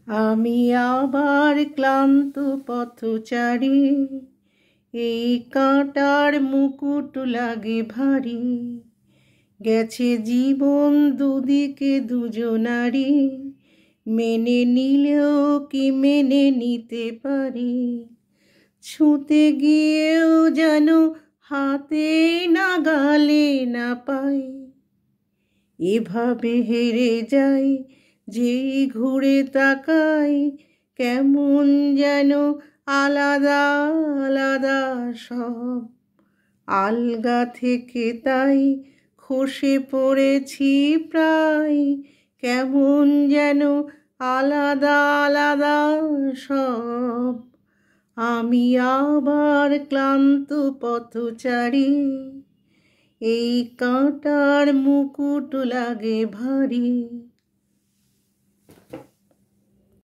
আমি আবার ক্লান্ত পথচারী, এই কাঁটার মুকুট লাগে ভারী। গেছে জীবন দুদিকে দুজনারই, মেনে নিলেও কি মেনে নিতে পারি? ছুঁতে গিয়েও যেন হাতে নাগালে না পাই। এভাবে হেরে যাই, যেই ঘুরে তাকাই, কেমন যেন আলাদা আলাদা সব। আলগা থেকে তাই খসে পড়েছি প্রায়, কেমন যেন আলাদা আলাদা সব। আমি আবার ক্লান্ত পথচারী, এই কাঁটার মুকুট লাগে ভারী।